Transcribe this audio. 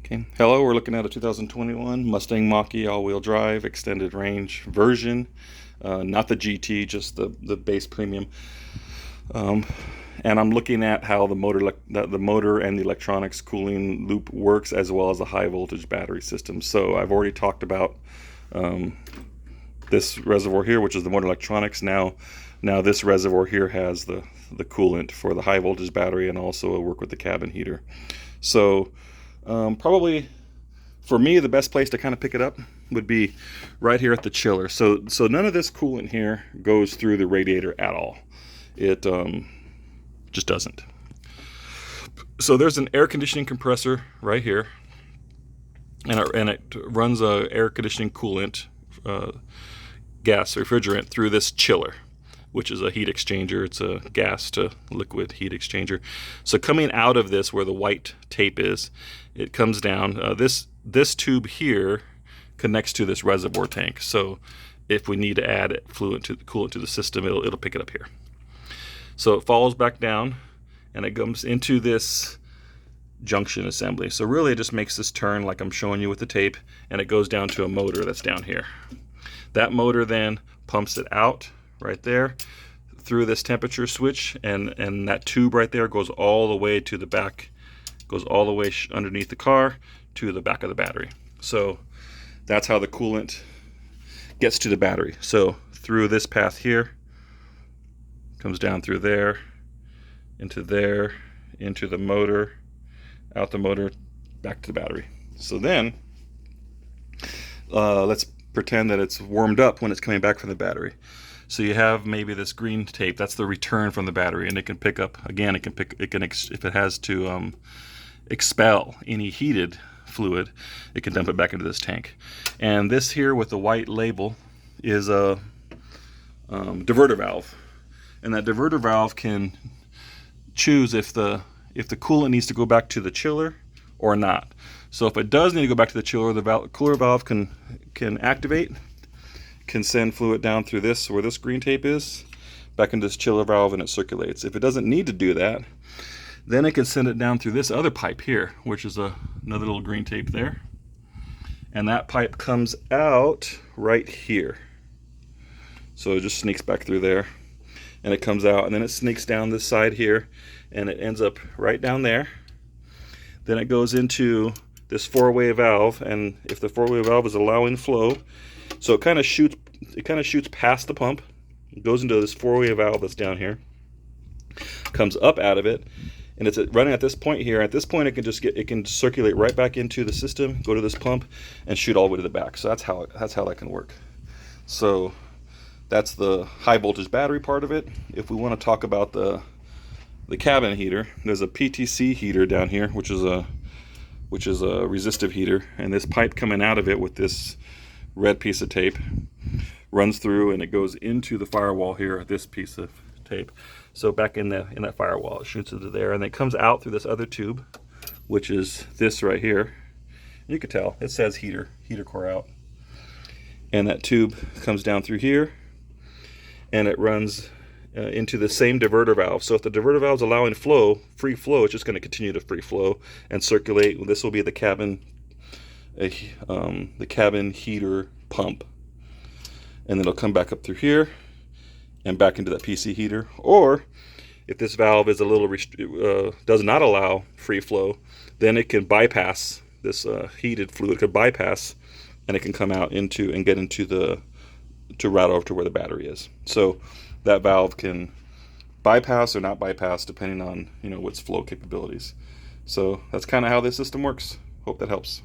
Okay, hello, we're looking at a 2021 Mustang Mach-E all-wheel drive extended range version, not the GT, just the base premium. And I'm looking at how the motor and the electronics cooling loop works, as well as the high voltage battery system. So I've already talked about this reservoir here, which is the motor electronics. Now this reservoir here has the coolant for the high voltage battery, and also will work with the cabin heater. So probably for me, the best place to kind of pick it up would be right here at the chiller. So none of this coolant here goes through the radiator at all. It just doesn't. So there's an air conditioning compressor right here, and it runs a air conditioning coolant gas refrigerant through this chiller, which is a heat exchanger. It's a gas to liquid heat exchanger. So coming out of this, where the white tape is, it comes down. This tube here connects to this reservoir tank. So if we need to add coolant to the system, it'll pick it up here. So it falls back down, and it comes into this junction assembly. So really it just makes this turn like I'm showing you with the tape, and it goes down to a motor that's down here. That motor then pumps it out right there through this temperature switch, and that tube right there goes all the way to the back, goes all the way underneath the car to the back of the battery. So that's how the coolant gets to the battery. So through this path here, comes down through there, into the motor, out the motor, back to the battery. So then let's pretend that it's warmed up when it's coming back from the battery. So you have maybe this green tape, that's the return from the battery, and it can pick up, again, if it has to expel any heated fluid, it can dump it back into this tank. And this here with the white label is a diverter valve, and that diverter valve can choose if the coolant needs to go back to the chiller or not. So if it does need to go back to the chiller, the cooler valve can activate, can send fluid down through this, where this green tape is, back into this chiller valve, and it circulates. If it doesn't need to do that, then it can send it down through this other pipe here, which is another little green tape there. And that pipe comes out right here. So it just sneaks back through there, and it comes out, and then it sneaks down this side here, and it ends up right down there. Then it goes into this four-way valve, and if the four-way valve is allowing flow, so it kind of shoots past the pump, it goes into this four-way valve that's down here, comes up out of it, and it's running at this point here. At this point, it can circulate right back into the system, go to this pump, and shoot all the way to the back. So that's how that can work. So that's the high voltage battery part of it. If we want to talk about the cabin heater, there's a PTC heater down here, which is a resistive heater, and this pipe coming out of it with this red piece of tape runs through, and it goes into the firewall here, this piece of tape. So back in that firewall, it shoots into there, and it comes out through this other tube, which is this right here. You can tell it says heater core out, and that tube comes down through here, and it runs into the same diverter valve. So if the diverter valve is allowing free flow, it's just going to continue to free flow and circulate. This will be the cabin heater pump, and then it'll come back up through here and back into that PC heater. Or if this valve is a little does not allow free flow, then it can bypass this heated fluid, could bypass, and it can come out into and get into to route over to where the battery is. So that valve can bypass or not bypass depending on its flow capabilities. So that's kind of how this system works. Hope that helps.